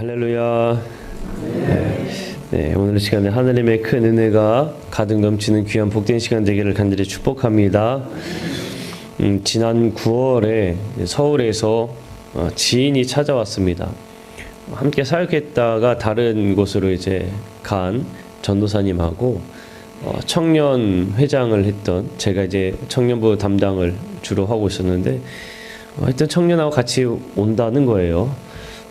할렐루야. 오늘 시간에 하나님의 큰 은혜가 가득 넘치는 귀한 복된 시간 되기를 간절히 축복합니다. 지난 9월에 서울에서 지인이 찾아왔습니다. 함께 사역했다가 다른 곳으로 이제 간 전도사님하고 청년 회장을 했던, 제가 이제 청년부 담당을 주로 하고 있었는데 하여튼 청년하고 같이 온다는 거예요.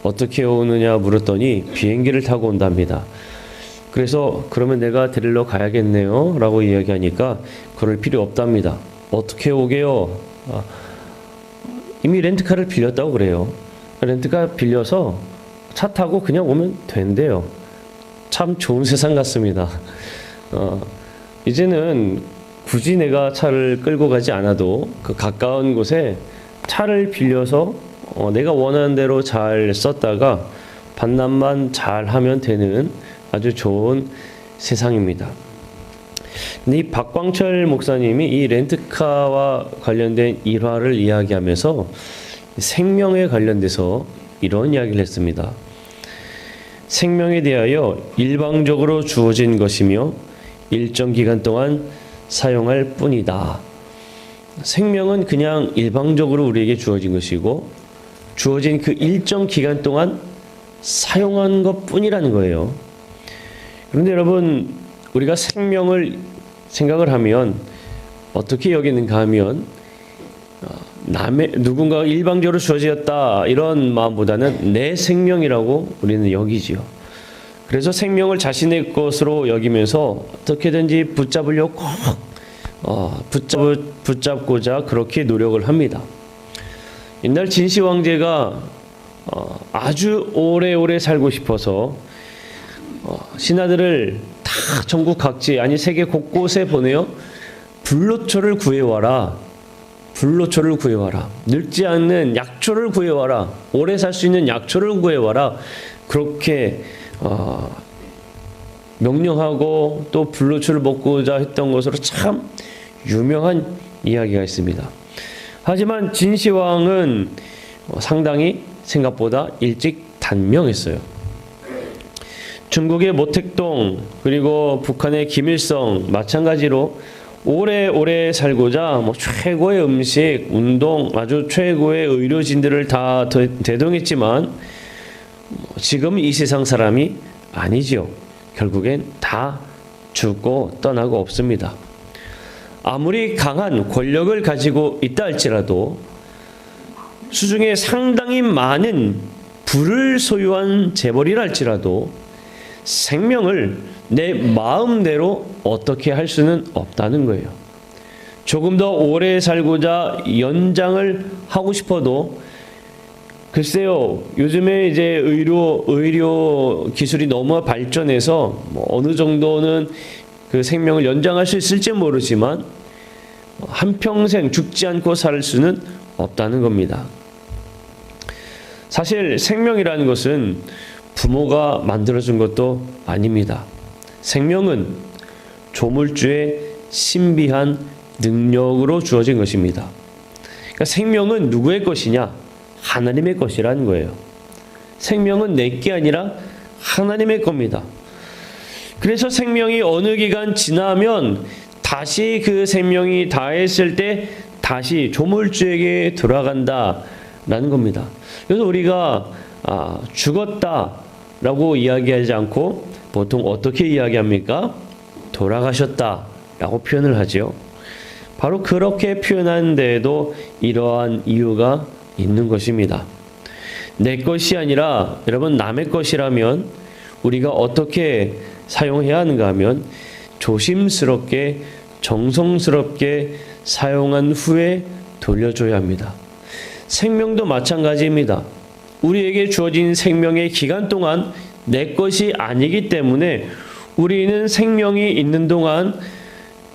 어떻게 오느냐 물었더니 비행기를 타고 온답니다. 그래서 그러면 내가 데리러 가야겠네요 라고 이야기하니까 그럴 필요 없답니다. 어떻게 오게요? 이미 렌트카를 빌렸다고 그래요. 렌트카 빌려서 차 타고 그냥 오면 된대요. 참 좋은 세상 같습니다. 이제는 굳이 내가 차를 끌고 가지 않아도 그 가까운 곳에 차를 빌려서 내가 원하는 대로 잘 썼다가 반납만 잘 하면 되는 아주 좋은 세상입니다. 근데 이 박광철 목사님이 이 렌트카와 관련된 일화를 이야기하면서 생명에 관련돼서 이런 이야기를 했습니다. 생명에 대하여 일방적으로 주어진 것이며 일정 기간 동안 사용할 뿐이다. 생명은 그냥 일방적으로 우리에게 주어진 것이고 주어진 그 일정 기간 동안 사용한 것뿐이라는 거예요. 그런데 여러분, 우리가 생명을 생각을 하면 어떻게 여기는가 하면 누군가가 일방적으로 주어졌다 이런 마음보다는 내 생명이라고 우리는 여기지요. 그래서 생명을 자신의 것으로 여기면서 어떻게든지 붙잡으려고 붙잡고자 그렇게 노력을 합니다. 옛날 진시 황제가 아주 오래오래 살고 싶어서 신하들을 다 전국 각지, 아니 세계 곳곳에 보내어 불로초를 구해와라. 불로초를 구해와라. 늙지 않는 약초를 구해와라. 오래 살 수 있는 약초를 구해와라. 그렇게 명령하고 또 불로초를 먹고자 했던 것으로 참 유명한 이야기가 있습니다. 하지만 진시황은 상당히 생각보다 일찍 단명했어요. 중국의 모택동 그리고 북한의 김일성 마찬가지로 오래오래 살고자 최고의 음식, 운동, 아주 최고의 의료진들을 다 대동했지만 지금 이 세상 사람이 아니지요. 결국엔 다 죽고 떠나고 없습니다. 아무리 강한 권력을 가지고 있다 할지라도 수중에 상당히 많은 부를 소유한 재벌이라 할지라도 생명을 내 마음대로 어떻게 할 수는 없다는 거예요. 조금 더 오래 살고자 연장을 하고 싶어도 글쎄요, 요즘에 이제 의료 기술이 너무 발전해서 어느 정도는 그 생명을 연장할 수 있을지 모르지만 한평생 죽지 않고 살 수는 없다는 겁니다. 사실 생명이라는 것은 부모가 만들어준 것도 아닙니다. 생명은 조물주의 신비한 능력으로 주어진 것입니다. 그러니까 생명은 누구의 것이냐? 하나님의 것이라는 거예요. 생명은 내게 아니라 하나님의 겁니다. 그래서 생명이 어느 기간 지나면 다시 그 생명이 다했을 때 다시 조물주에게 돌아간다라는 겁니다. 그래서 우리가 죽었다라고 이야기하지 않고 보통 어떻게 이야기합니까? 돌아가셨다라고 표현을 하죠. 바로 그렇게 표현하는 데에도 이러한 이유가 있는 것입니다. 내 것이 아니라 여러분 남의 것이라면 우리가 어떻게 사용해야 하는가 하면 조심스럽게 정성스럽게 사용한 후에 돌려줘야 합니다. 생명도 마찬가지입니다. 우리에게 주어진 생명의 기간 동안 내 것이 아니기 때문에 우리는 생명이 있는 동안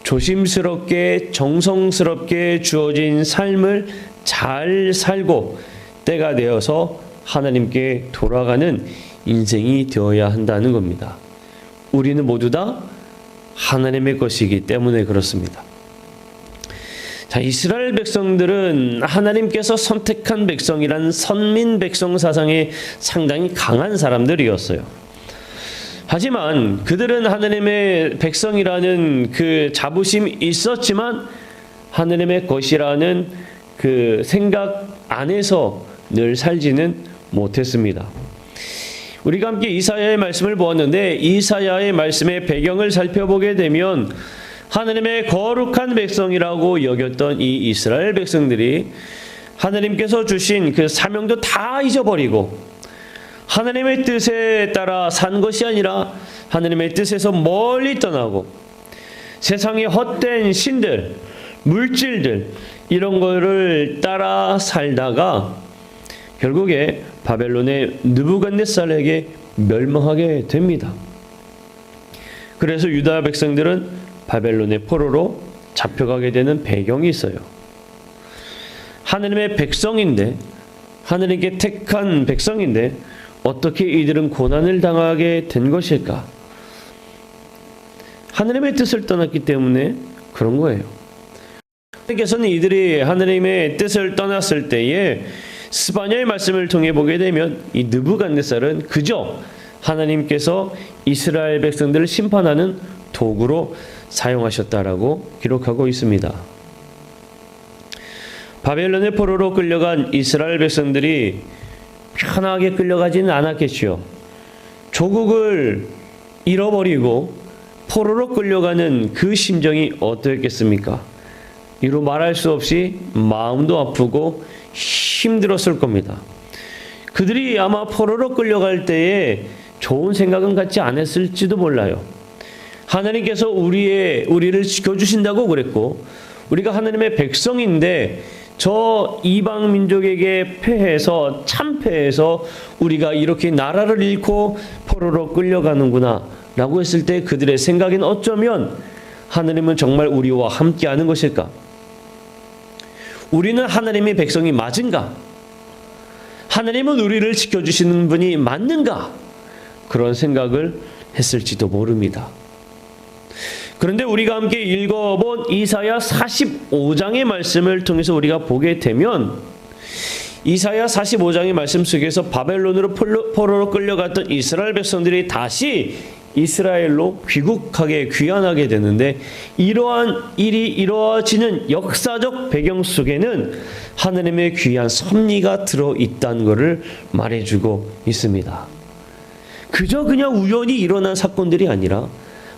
조심스럽게 정성스럽게 주어진 삶을 잘 살고 때가 되어서 하나님께 돌아가는 인생이 되어야 한다는 겁니다. 우리는 모두 다 하나님의 것이기 때문에 그렇습니다. 자, 이스라엘 백성들은 하나님께서 선택한 백성이란 선민 백성 사상에 상당히 강한 사람들이었어요. 하지만 그들은 하나님의 백성이라는 그 자부심이 있었지만 하나님의 것이라는 그 생각 안에서 늘 살지는 못했습니다. 우리가 함께 이사야의 말씀을 보았는데 이사야의 말씀의 배경을 살펴보게 되면 하나님의 거룩한 백성이라고 여겼던 이 이스라엘 백성들이 하나님께서 주신 그 사명도 다 잊어버리고 하나님의 뜻에 따라 산 것이 아니라 하나님의 뜻에서 멀리 떠나고 세상의 헛된 신들, 물질들 이런 거를 따라 살다가 결국에 바벨론의 느부갓네살에게 멸망하게 됩니다. 그래서 유다 백성들은 바벨론의 포로로 잡혀가게 되는 배경이 있어요. 하나님의 백성인데, 하나님께 택한 백성인데 어떻게 이들은 고난을 당하게 된 것일까? 하나님의 뜻을 떠났기 때문에 그런 거예요. 하나님께서는 이들이 하나님의 뜻을 떠났을 때에 스바냐의 말씀을 통해 보게 되면 이 느부갓네살은 그저 하나님께서 이스라엘 백성들을 심판하는 도구로 사용하셨다라고 기록하고 있습니다. 바벨론의 포로로 끌려간 이스라엘 백성들이 편하게 끌려가지는 않았겠지요. 조국을 잃어버리고 포로로 끌려가는 그 심정이 어떠했겠습니까? 이루 말할 수 없이 마음도 아프고 힘들었을 겁니다. 그들이 아마 포로로 끌려갈 때에 좋은 생각은 갖지 않았을지도 몰라요. 하나님께서 우리를 지켜주신다고 그랬고 우리가 하나님의 백성인데 저 이방 민족에게 패해서 참패해서 우리가 이렇게 나라를 잃고 포로로 끌려가는구나 라고 했을 때 그들의 생각엔 어쩌면 하나님은 정말 우리와 함께하는 것일까? 우리는 하나님의 백성이 맞은가? 하나님은 우리를 지켜주시는 분이 맞는가? 그런 생각을 했을지도 모릅니다. 그런데 우리가 함께 읽어본 이사야 45장의 말씀을 통해서 우리가 보게 되면 이사야 45장의 말씀 속에서 바벨론으로 포로로 끌려갔던 이스라엘 백성들이 다시 이스라엘로 귀국하게 귀환하게 되는데 이러한 일이 이루어지는 역사적 배경 속에는 하나님의 귀한 섭리가 들어있다는 것을 말해주고 있습니다. 그저 그냥 우연히 일어난 사건들이 아니라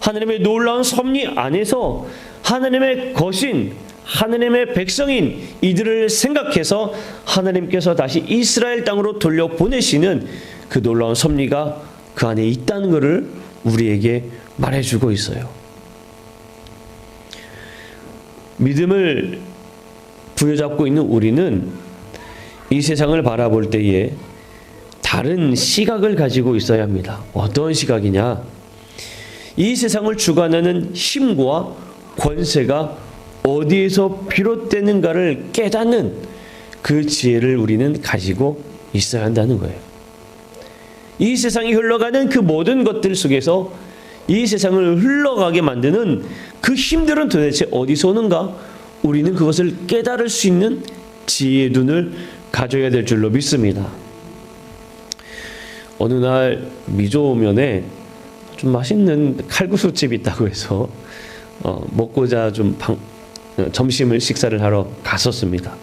하나님의 놀라운 섭리 안에서 하나님의 것인 하나님의 백성인 이들을 생각해서 하나님께서 다시 이스라엘 땅으로 돌려보내시는 그 놀라운 섭리가 그 안에 있다는 것을 우리에게 말해주고 있어요. 믿음을 부여잡고 있는 우리는 이 세상을 바라볼 때에 다른 시각을 가지고 있어야 합니다. 어떤 시각이냐? 이 세상을 주관하는 힘과 권세가 어디에서 비롯되는가를 깨닫는 그 지혜를 우리는 가지고 있어야 한다는 거예요. 이 세상이 흘러가는 그 모든 것들 속에서 이 세상을 흘러가게 만드는 그 힘들은 도대체 어디서 오는가? 우리는 그것을 깨달을 수 있는 지혜의 눈을 가져야 될 줄로 믿습니다. 어느 날 미조면에 좀 맛있는 칼국수집이 있다고 해서 먹고자 좀 점심을 식사를 하러 갔었습니다.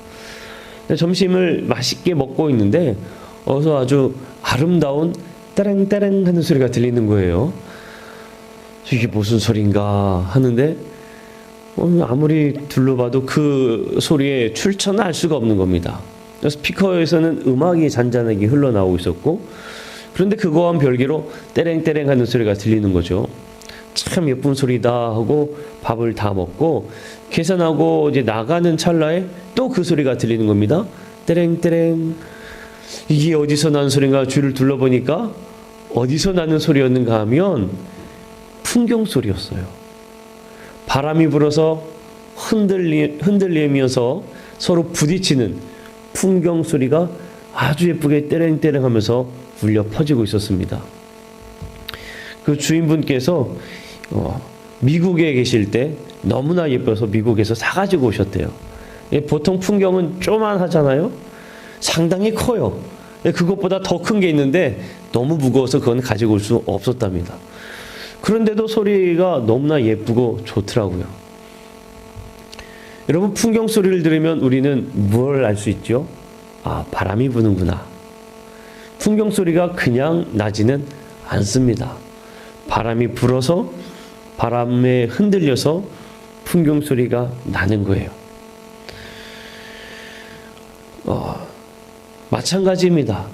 점심을 맛있게 먹고 있는데 어서 아주 아름다운 따랑따랑 하는 소리가 들리는 거예요. 이게 무슨 소린가 하는데 아무리 둘러봐도 그 소리의 출처는 알 수가 없는 겁니다. 스피커에서는 음악이 잔잔하게 흘러나오고 있었고 그런데 그거와는 별개로 때랭때랭 하는 소리가 들리는 거죠. 참 예쁜 소리다 하고 밥을 다 먹고 계산하고 이제 나가는 찰나에 또 그 소리가 들리는 겁니다. 때랭때랭. 이게 어디서 나는 소리인가 주위를 둘러보니까 어디서 나는 소리였는가 하면 풍경 소리였어요. 바람이 불어서 흔들리면서 서로 부딪히는 풍경 소리가 아주 예쁘게 때랭때랭 하면서 울려 퍼지고 있었습니다. 그 주인분께서 미국에 계실 때 너무나 예뻐서 미국에서 사가지고 오셨대요. 보통 풍경은 쪼만하잖아요. 상당히 커요. 그것보다 더 큰 게 있는데 너무 무거워서 그건 가지고 올 수 없었답니다. 그런데도 소리가 너무나 예쁘고 좋더라고요. 여러분, 풍경 소리를 들으면 우리는 뭘 알 수 있죠? 아, 바람이 부는구나. 풍경 소리가 그냥 나지는 않습니다. 바람이 불어서, 바람에 흔들려서 풍경 소리가 나는 거예요. 마찬가지입니다.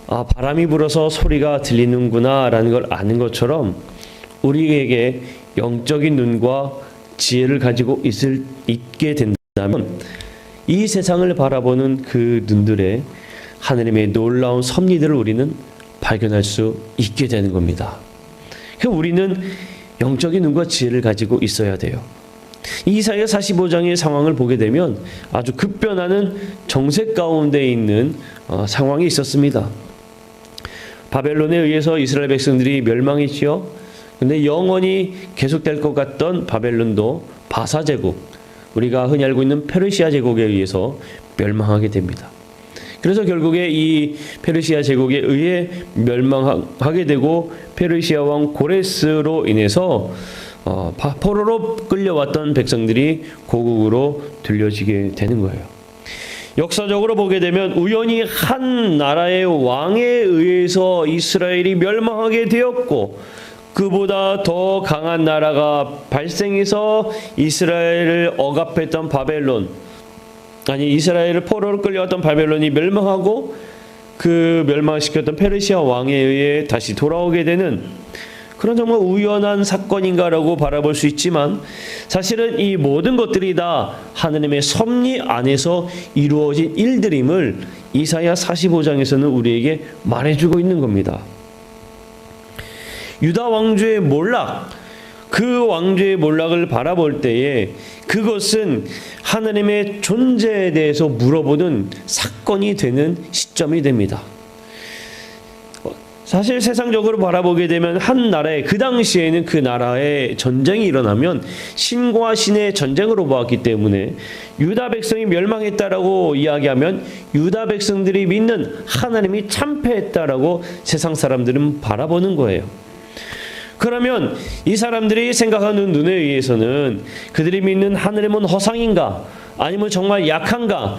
아, 바람이 불어서 소리가 들리는구나 라는 걸 아는 것처럼 우리에게 영적인 눈과 지혜를 가지고 있게 된다면 이 세상을 바라보는 그 눈들에 하느님의 놀라운 섭리들을 우리는 발견할 수 있게 되는 겁니다. 우리는 영적인 눈과 지혜를 가지고 있어야 돼요. 이사야 45장의 상황을 보게 되면 아주 급변하는 정색 가운데 있는 상황이 있었습니다. 바벨론에 의해서 이스라엘 백성들이 멸망했지요. 근데 영원히 계속될 것 같던 바벨론도 바사 제국, 우리가 흔히 알고 있는 페르시아 제국에 의해서 멸망하게 됩니다. 그래서 결국에 이 페르시아 제국에 의해 멸망하게 되고 페르시아 왕 고레스로 인해서 포로로 끌려왔던 백성들이 고국으로 들려지게 되는 거예요. 역사적으로 보게 되면 우연히 한 나라의 왕에 의해서 이스라엘이 멸망하게 되었고, 그보다 더 강한 나라가 발생해서 이스라엘을 억압했던 이스라엘을 포로로 끌려왔던 바벨론이 멸망하고 그 멸망시켰던 페르시아 왕에 의해 다시 돌아오게 되는 그런 정말 우연한 사건인가라고 바라볼 수 있지만, 사실은 이 모든 것들이 다 하느님의 섭리 안에서 이루어진 일들임을 이사야 45장에서는 우리에게 말해주고 있는 겁니다. 유다 왕조의 몰락, 그 왕조의 몰락을 바라볼 때에 그것은 하느님의 존재에 대해서 물어보는 사건이 되는 시점이 됩니다. 사실 세상적으로 바라보게 되면 한 나라에, 그 당시에는 그 나라에 전쟁이 일어나면 신과 신의 전쟁으로 보았기 때문에 유다 백성이 멸망했다라고 이야기하면 유다 백성들이 믿는 하나님이 참패했다라고 세상 사람들은 바라보는 거예요. 그러면 이 사람들이 생각하는 눈에 의해서는 그들이 믿는 하느님은 허상인가? 아니면 정말 약한가?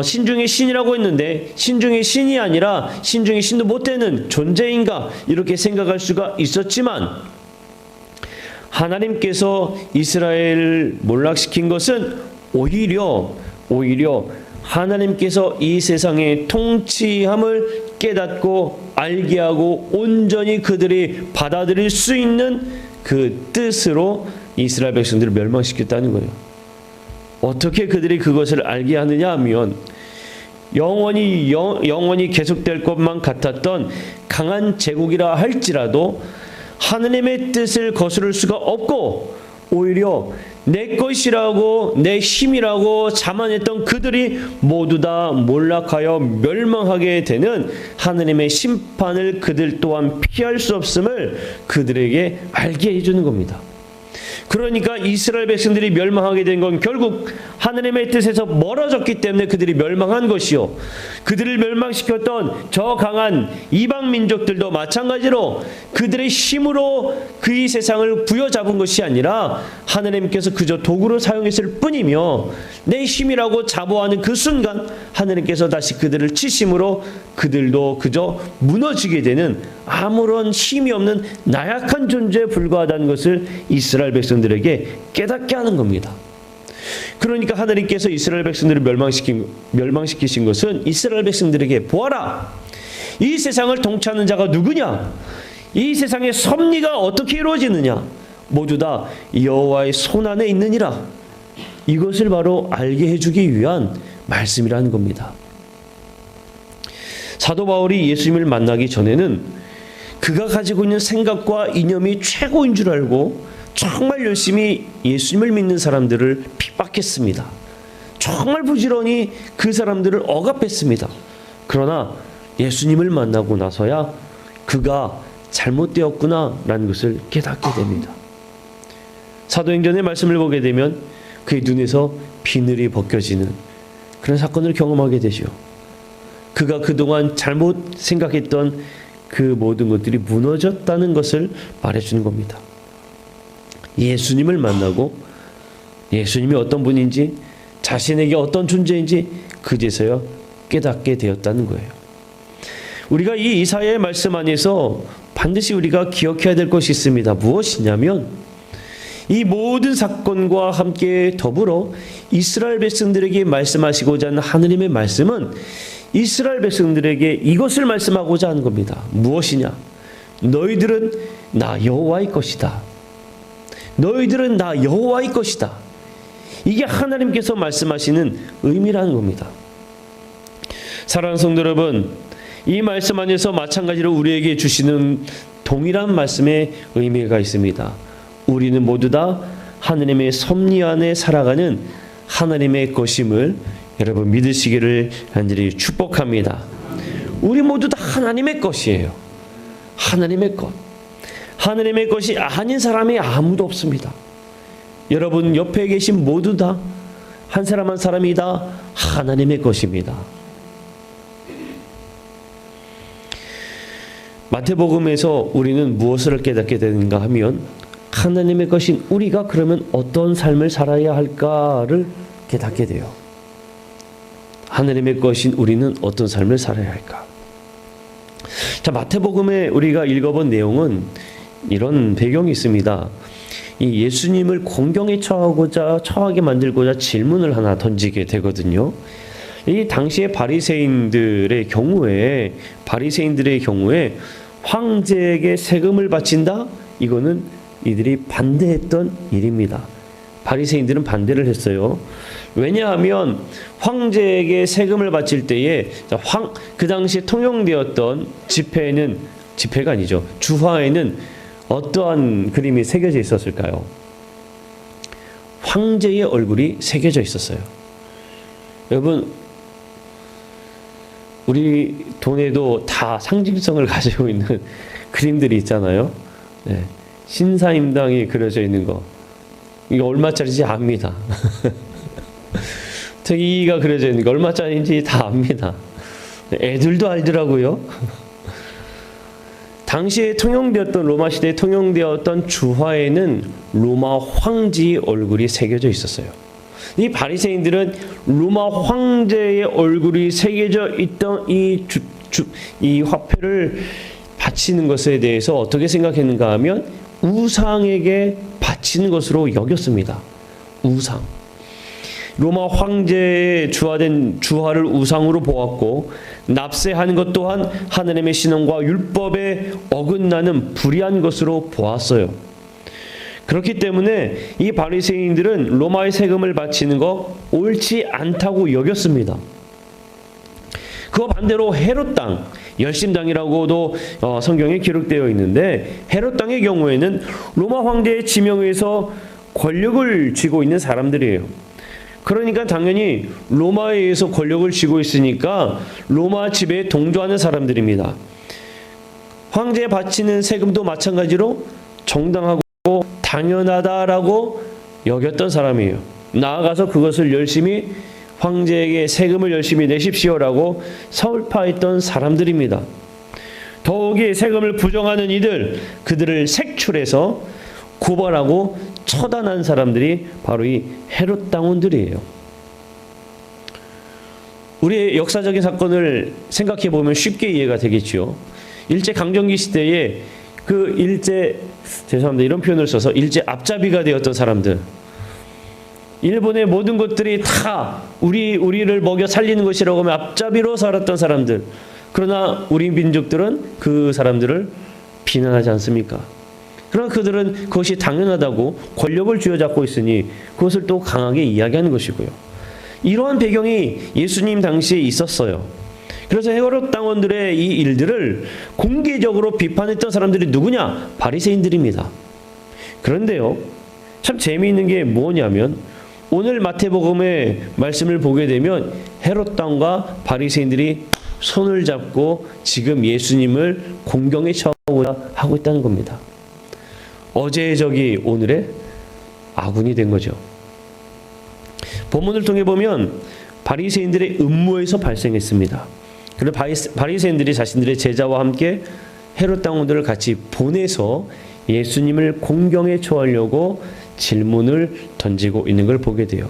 신중의 신이라고 했는데 신중의 신이 아니라 신중의 신도 못 되는 존재인가? 이렇게 생각할 수가 있었지만, 하나님께서 이스라엘을 몰락시킨 것은 오히려 하나님께서 이 세상의 통치함을 깨닫고 알게 하고 온전히 그들이 받아들일 수 있는 그 뜻으로 이스라엘 백성들을 멸망시켰다는 거예요. 어떻게 그들이 그것을 알게 하느냐 하면, 영원히 계속될 것만 같았던 강한 제국이라 할지라도 하느님의 뜻을 거스를 수가 없고, 오히려 내 것이라고 내 힘이라고 자만했던 그들이 모두 다 몰락하여 멸망하게 되는 하느님의 심판을 그들 또한 피할 수 없음을 그들에게 알게 해주는 겁니다. 그러니까 이스라엘 백성들이 멸망하게 된 건 결국 하느님의 뜻에서 멀어졌기 때문에 그들이 멸망한 것이요, 그들을 멸망시켰던 저 강한 이방 민족들도 마찬가지로 그들의 힘으로 그 이 세상을 부여잡은 것이 아니라 하느님께서 그저 도구로 사용했을 뿐이며, 내 힘이라고 자부하는 그 순간 하느님께서 다시 그들을 치심으로 그들도 그저 무너지게 되는 아무런 힘이 없는 나약한 존재에 불과하다는 것을 이스라엘 백성들에게 깨닫게 하는 겁니다. 그러니까 하나님께서 이스라엘 백성들을 멸망시키신 것은 이스라엘 백성들에게 보아라, 이 세상을 통치하는 자가 누구냐, 이 세상의 섭리가 어떻게 이루어지느냐, 모두 다 여호와의 손 안에 있느니라, 이것을 바로 알게 해주기 위한 말씀이라는 겁니다. 사도 바울이 예수님을 만나기 전에는 그가 가지고 있는 생각과 이념이 최고인 줄 알고 정말 열심히 예수님을 믿는 사람들을 핍박했습니다. 정말 부지런히 그 사람들을 억압했습니다. 그러나 예수님을 만나고 나서야 그가 잘못되었구나라는 것을 깨닫게 됩니다. 사도행전의 말씀을 보게 되면 그의 눈에서 비늘이 벗겨지는 그런 사건을 경험하게 되죠. 그가 그동안 잘못 생각했던 그 모든 것들이 무너졌다는 것을 말해주는 겁니다. 예수님을 만나고 예수님이 어떤 분인지, 자신에게 어떤 존재인지 그제서야 깨닫게 되었다는 거예요. 우리가 이 이사야의 말씀 안에서 반드시 우리가 기억해야 될 것이 있습니다. 무엇이냐면 이 모든 사건과 함께 더불어 이스라엘 백성들에게 말씀하시고자 하는 하느님의 말씀은 이스라엘 백성들에게 이것을 말씀하고자 하는 겁니다. 무엇이냐? 너희들은 나 여호와의 것이다. 너희들은 나 여호와의 것이다. 이게 하나님께서 말씀하시는 의미라는 겁니다. 사랑하는 성도 여러분, 이 말씀 안에서 마찬가지로 우리에게 주시는 동일한 말씀의 의미가 있습니다. 우리는 모두 다 하나님의 섭리 안에 살아가는 하나님의 것임을 여러분 믿으시기를 간절히 축복합니다. 우리 모두 다 하나님의 것이에요. 하나님의 것. 하나님의 것이 아닌 사람이 아무도 없습니다. 여러분 옆에 계신 모두 다 한 사람 한 사람이 다 하나님의 것입니다. 마태복음에서 우리는 무엇을 깨닫게 되는가 하면 하나님의 것인 우리가 그러면 어떤 삶을 살아야 할까를 깨닫게 돼요. 하나님의 것인 우리는 어떤 삶을 살아야 할까? 자, 마태복음에 우리가 읽어본 내용은 이런 배경이 있습니다. 이 예수님을 공경에 처하게 만들고자 질문을 하나 던지게 되거든요. 이 당시의 바리새인들의 경우에 황제에게 세금을 바친다? 이거는 이들이 반대했던 일입니다. 바리새인들은 반대를 했어요. 왜냐하면 황제에게 세금을 바칠 때에 그 당시에 통용되었던 지폐가 아니죠. 주화에는 어떠한 그림이 새겨져 있었을까요? 황제의 얼굴이 새겨져 있었어요. 여러분, 우리 돈에도 다 상징성을 가지고 있는 그림들이 있잖아요. 네. 신사임당이 그려져 있는 거. 이게 얼마짜리인지 압니다. 특이가 그려져 있는 거 얼마짜리인지 다 압니다. 애들도 알더라고요. 당시에 로마 시대에 통용되었던 주화에는 로마 황제의 얼굴이 새겨져 있었어요. 이 바리새인들은 로마 황제의 얼굴이 새겨져 있던 이 화폐를 바치는 것에 대해서 어떻게 생각했는가 하면 우상에게 바치는 것으로 여겼습니다. 우상. 로마 황제의 주화된 주화를 우상으로 보았고 납세하는 것 또한 하나님의 신앙과 율법에 어긋나는 불의한 것으로 보았어요. 그렇기 때문에 이 바리새인들은 로마의 세금을 바치는 거 옳지 않다고 여겼습니다. 그와 반대로 헤롯 땅, 열심당이라고도 성경에 기록되어 있는데 헤롯 땅의 경우에는 로마 황제의 지명에서 권력을 쥐고 있는 사람들이에요. 그러니까 당연히 로마에 의해서 권력을 쥐고 있으니까 로마 지배에 동조하는 사람들입니다. 황제에 바치는 세금도 마찬가지로 정당하고 당연하다라고 여겼던 사람이에요. 나아가서 그것을 열심히 황제에게 세금을 열심히 내십시오라고 설파했던 사람들입니다. 더욱이 세금을 부정하는 그들을 색출해서 고발하고 처단한 사람들이 바로 이 헤롯 당원들이에요. 우리의 역사적인 사건을 생각해 보면 쉽게 이해가 되겠죠. 일제 강점기 시대에 죄송합니다. 이런 표현을 써서 일제 앞잡이가 되었던 사람들. 일본의 모든 것들이 다 우리를 먹여 살리는 것이라고 하면 앞잡이로 살았던 사람들. 그러나 우리 민족들은 그 사람들을 비난하지 않습니까? 그러나 그들은 그것이 당연하다고 권력을 쥐어잡고 있으니 그것을 또 강하게 이야기하는 것이고요. 이러한 배경이 예수님 당시에 있었어요. 그래서 헤롯 당원들의 이 일들을 공개적으로 비판했던 사람들이 누구냐? 바리새인들입니다. 그런데요, 참 재미있는 게 뭐냐면 오늘 마태복음의 말씀을 보게 되면 헤롯 당과 바리새인들이 손을 잡고 지금 예수님을 공경에 처하고자 하고 있다는 겁니다. 어제의 적이 오늘의 아군이 된 거죠. 본문을 통해 보면 바리새인들의 음모에서 발생했습니다. 그런데 바리새인들이 자신들의 제자와 함께 헤롯 당원들을 같이 보내서 예수님을 공경에 처하려고 질문을 던지고 있는 걸 보게 돼요.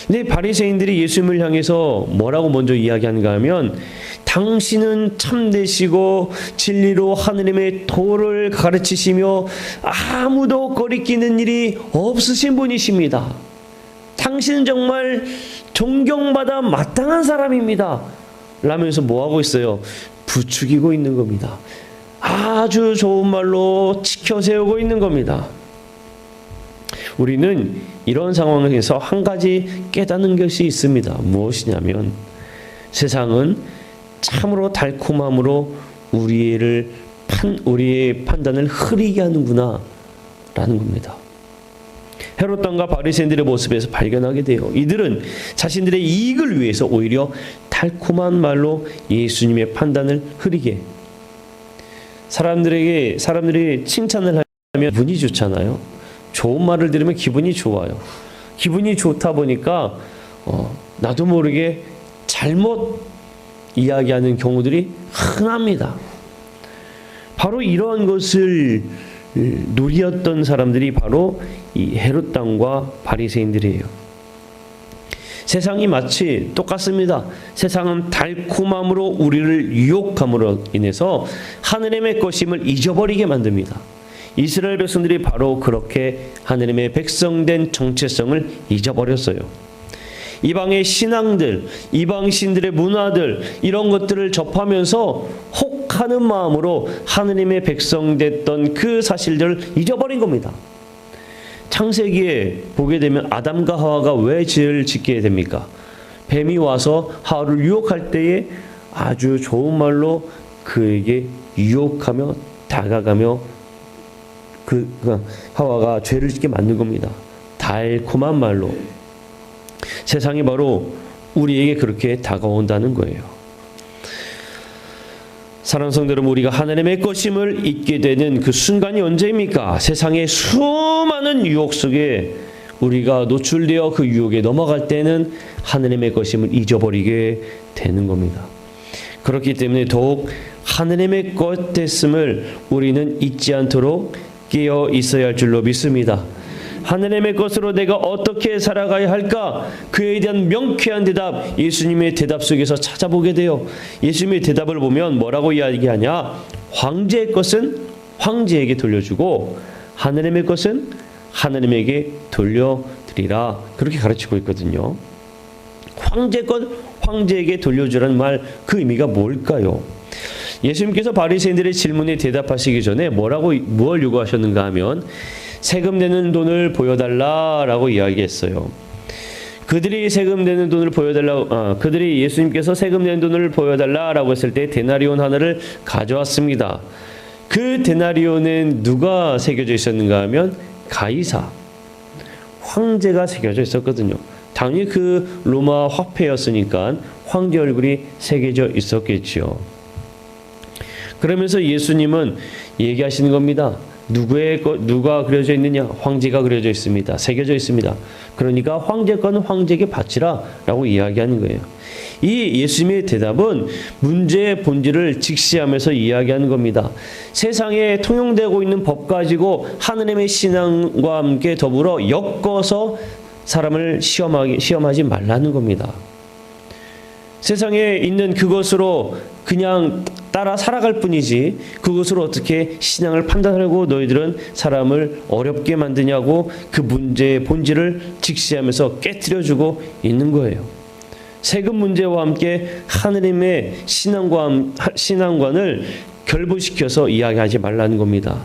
근데 바리새인들이 예수님을 향해서 뭐라고 먼저 이야기하는가 하면, 당신은 참되시고 진리로 하느님의 도를 가르치시며 아무도 거리끼는 일이 없으신 분이십니다. 당신은 정말 존경받아 마땅한 사람입니다. 라면서 뭐하고 있어요? 부추기고 있는 겁니다. 아주 좋은 말로 치켜세우고 있는 겁니다. 우리는 이런 상황에서 한 가지 깨닫는 것이 있습니다. 무엇이냐면, 세상은 참으로 달콤함으로 우리의 판단을 흐리게 하는구나 라는 겁니다. 헤롯 왕과 바리새인들의 모습에서 발견하게 돼요. 이들은 자신들의 이익을 위해서 오히려 달콤한 말로 예수님의 판단을 흐리게, 사람들이 칭찬을 하면 기분이 좋잖아요. 좋은 말을 들으면 기분이 좋아요. 기분이 좋다 보니까 나도 모르게 잘못 이야기하는 경우들이 흔합니다. 바로 이러한 것을 누리었던 사람들이 바로 이 헤롯 왕과 바리새인들이에요. 세상이 마치 똑같습니다. 세상은 달콤함으로 우리를 유혹함으로 인해서 하느님의 것임을 잊어버리게 만듭니다. 이스라엘 백성들이 바로 그렇게 하느님의 백성된 정체성을 잊어버렸어요. 이방의 신앙들, 이방 신들의 문화들, 이런 것들을 접하면서 혹하는 마음으로 하느님의 백성됐던 그 사실들을 잊어버린 겁니다. 창세기에 보게 되면 아담과 하와가 왜 죄를 짓게 됩니까? 뱀이 와서 하와를 유혹할 때에 아주 좋은 말로 그에게 유혹하며 다가가며 하와가 죄를 짓게 만든 겁니다. 달콤한 말로. 세상이 바로 우리에게 그렇게 다가온다는 거예요. 사랑하는 성도 여러분, 우리가 하나님의 것임을 잊게 되는 그 순간이 언제입니까? 세상의 수많은 유혹 속에 우리가 노출되어 그 유혹에 넘어갈 때는 하나님의 것임을 잊어버리게 되는 겁니다. 그렇기 때문에 더욱 하나님의 것 됐음을 우리는 잊지 않도록 깨어 있어야 할 줄로 믿습니다. 하나님의 것으로 내가 어떻게 살아가야 할까? 그에 대한 명쾌한 대답, 예수님의 대답 속에서 찾아보게 돼요. 예수님의 대답을 보면 뭐라고 이야기하냐? 황제의 것은 황제에게 돌려주고 하나님의 것은 하나님에게 돌려드리라. 그렇게 가르치고 있거든요. 황제의 것 황제에게 돌려주라는 말, 그 의미가 뭘까요? 예수님께서 바리새인들의 질문에 대답하시기 전에 뭘 요구하셨는가 하면 세금 내는 돈을 보여달라라고 이야기했어요. 그들이 예수님께서 세금 내는 돈을 보여달라라고 했을 때 데나리온 하나를 가져왔습니다. 그 데나리온은 누가 새겨져 있었는가 하면 가이사, 황제가 새겨져 있었거든요. 당연히 그 로마 화폐였으니까 황제 얼굴이 새겨져 있었겠죠. 그러면서 예수님은 얘기하시는 겁니다. 누가 그려져 있느냐? 황제가 그려져 있습니다. 새겨져 있습니다. 그러니까 황제 거는 황제에게 바치라 라고 이야기하는 거예요. 이 예수님의 대답은 문제의 본질을 직시하면서 이야기하는 겁니다. 세상에 통용되고 있는 법 가지고 하느님의 신앙과 함께 더불어 엮어서 사람을 시험하지 말라는 겁니다. 세상에 있는 그것으로 그냥 따라 살아갈 뿐이지 그것으로 어떻게 신앙을 판단하려고 너희들은 사람을 어렵게 만드냐고 그 문제의 본질을 직시하면서 깨트려주고 있는 거예요. 세금 문제와 함께 하느님의 신앙관을 결부시켜서 이야기하지 말라는 겁니다.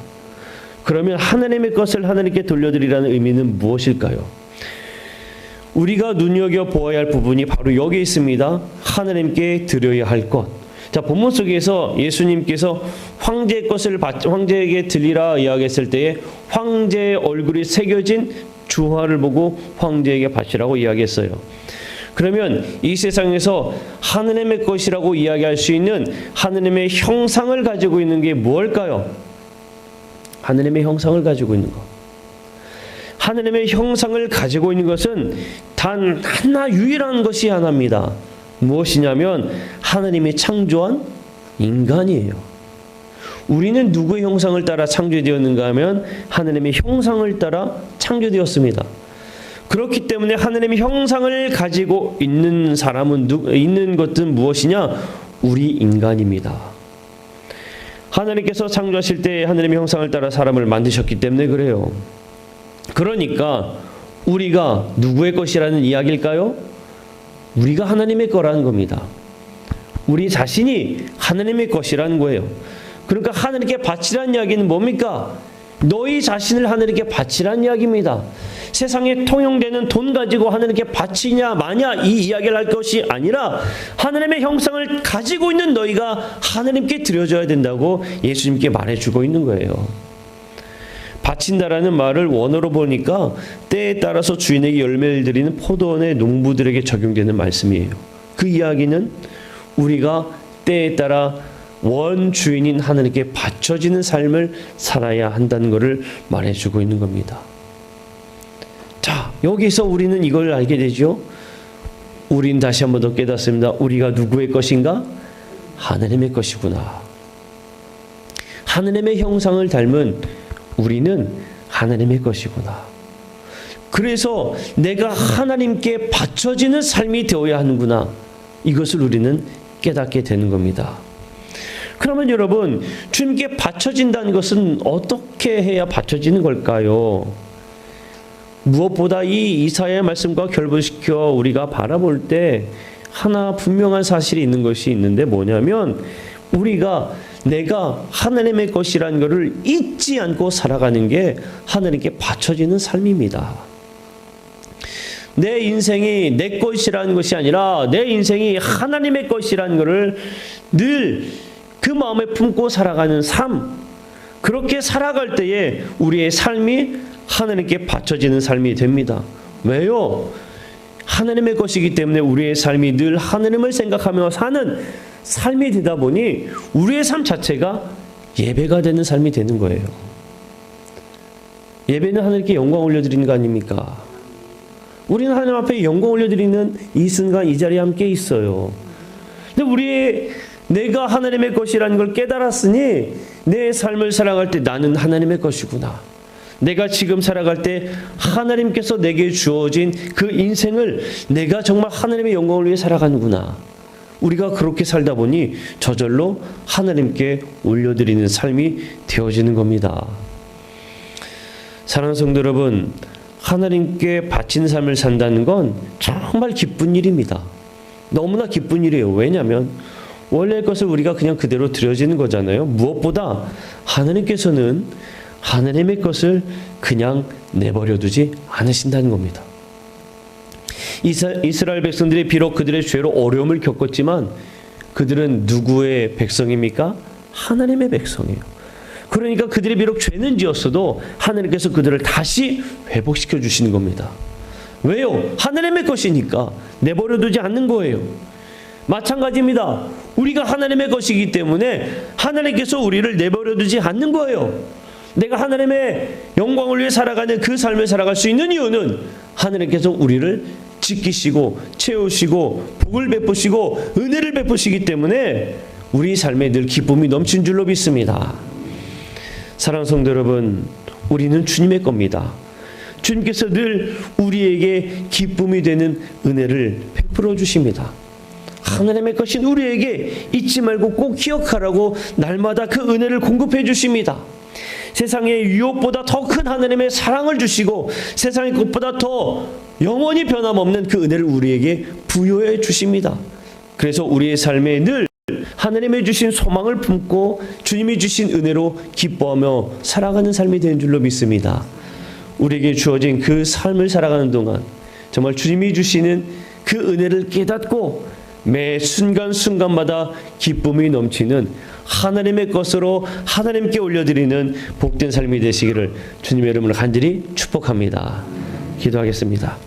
그러면 하느님의 것을 하느님께 돌려드리라는 의미는 무엇일까요? 우리가 눈여겨보아야 할 부분이 바로 여기 있습니다. 하느님께 드려야 할 것. 자, 본문 속에서 예수님께서 황제의 것을 황제에게 드리라 이야기했을 때에 황제의 얼굴이 새겨진 주화를 보고 황제에게 바치라고 이야기했어요. 그러면 이 세상에서 하느님의 것이라고 이야기할 수 있는 하느님의 형상을 가지고 있는 게 무엇일까요? 하느님의 형상을 가지고 있는 것. 하나님의 형상을 가지고 있는 것은 단 하나 유일한 것이 하나입니다. 무엇이냐면 하나님이 창조한 인간이에요. 우리는 누구의 형상을 따라 창조되었는가 하면 하나님의 형상을 따라 창조되었습니다. 그렇기 때문에 하나님의 형상을 가지고 있는 사람은 있는 것은 무엇이냐? 우리 인간입니다. 하나님께서 창조하실 때 하나님의 형상을 따라 사람을 만드셨기 때문에 그래요. 그러니까 우리가 누구의 것이라는 이야기일까요? 우리가 하나님의 거라는 겁니다. 우리 자신이 하나님의 것이라는 거예요. 그러니까 하나님께 바치라는 이야기는 뭡니까? 너희 자신을 하나님께 바치라는 이야기입니다. 세상에 통용되는 돈 가지고 하나님께 바치냐 마냐 이 이야기를 할 것이 아니라 하나님의 형상을 가지고 있는 너희가 하나님께 드려줘야 된다고 예수님께 말해주고 있는 거예요. 바친다라는 말을 원어로 보니까 때에 따라서 주인에게 열매를 드리는 포도원의 농부들에게 적용되는 말씀이에요. 그 이야기는 우리가 때에 따라 원주인인 하나님께 바쳐지는 삶을 살아야 한다는 것을 말해주고 있는 겁니다. 자, 여기서 우리는 이걸 알게 되죠. 우린 다시 한번 더 깨닫습니다. 우리가 누구의 것인가? 하나님의 것이구나. 하나님의 형상을 닮은 우리는 하나님의 것이구나. 그래서 내가 하나님께 바쳐지는 삶이 되어야 하는구나. 이것을 우리는 깨닫게 되는 겁니다. 그러면 여러분, 주님께 바쳐진다는 것은 어떻게 해야 바쳐지는 걸까요? 무엇보다 이 이사야의 말씀과 결부시켜 우리가 바라볼 때 하나 분명한 사실이 있는 것이 있는데 뭐냐면 우리가 내가 하나님의 것이라는 것을 잊지 않고 살아가는 게 하나님께 바쳐지는 삶입니다. 내 인생이 내 것이라는 것이 아니라 내 인생이 하나님의 것이라는 것을 늘 그 마음에 품고 살아가는 삶, 그렇게 살아갈 때에 우리의 삶이 하나님께 바쳐지는 삶이 됩니다. 왜요? 하나님의 것이기 때문에 우리의 삶이 늘 하나님을 생각하며 사는 삶이 되다 보니 우리의 삶 자체가 예배가 되는 삶이 되는 거예요. 예배는 하나님께 영광 올려드리는 거 아닙니까? 우리는 하나님 앞에 영광 올려드리는 이 순간 이 자리에 함께 있어요. 근데 내가 하나님의 것이라는 걸 깨달았으니 내 삶을 살아갈 때 나는 하나님의 것이구나. 내가 지금 살아갈 때 하나님께서 내게 주어진 그 인생을 내가 정말 하나님의 영광을 위해 살아가는구나. 우리가 그렇게 살다 보니 저절로 하나님께 올려드리는 삶이 되어지는 겁니다. 사랑하는 성도 여러분, 하나님께 바친 삶을 산다는 건 정말 기쁜 일입니다. 너무나 기쁜 일이에요. 왜냐하면 원래 것을 우리가 그냥 그대로 드려지는 거잖아요. 무엇보다 하나님께서는 하나님의 것을 그냥 내버려 두지 않으신다는 겁니다. 이스라엘 백성들이 비록 그들의 죄로 어려움을 겪었지만 그들은 누구의 백성입니까? 하나님의 백성이에요. 그러니까 그들이 비록 죄는 지었어도 하나님께서 그들을 다시 회복시켜 주시는 겁니다. 왜요? 하나님의 것이니까 내버려 두지 않는 거예요. 마찬가지입니다. 우리가 하나님의 것이기 때문에 하나님께서 우리를 내버려 두지 않는 거예요. 내가 하나님의 영광을 위해 살아가는 그 삶을 살아갈 수 있는 이유는 하나님께서 우리를 지키시고 채우시고 복을 베푸시고 은혜를 베푸시기 때문에 우리 삶에 늘 기쁨이 넘친 줄로 믿습니다. 사랑하는 성도 여러분, 우리는 주님의 겁니다. 주님께서 늘 우리에게 기쁨이 되는 은혜를 베풀어 주십니다. 하나님의 것인 우리에게 잊지 말고 꼭 기억하라고 날마다 그 은혜를 공급해 주십니다. 세상의 유혹보다 더 큰 하나님의 사랑을 주시고 세상의 것보다 더 영원히 변함없는 그 은혜를 우리에게 부여해 주십니다. 그래서 우리의 삶에 늘 하나님이 주신 소망을 품고 주님이 주신 은혜로 기뻐하며 살아가는 삶이 되는 줄로 믿습니다. 우리에게 주어진 그 삶을 살아가는 동안 정말 주님이 주시는 그 은혜를 깨닫고 매 순간순간마다 기쁨이 넘치는 하나님의 것으로 하나님께 올려드리는 복된 삶이 되시기를 주님의 이름으로 간절히 축복합니다. 기도하겠습니다.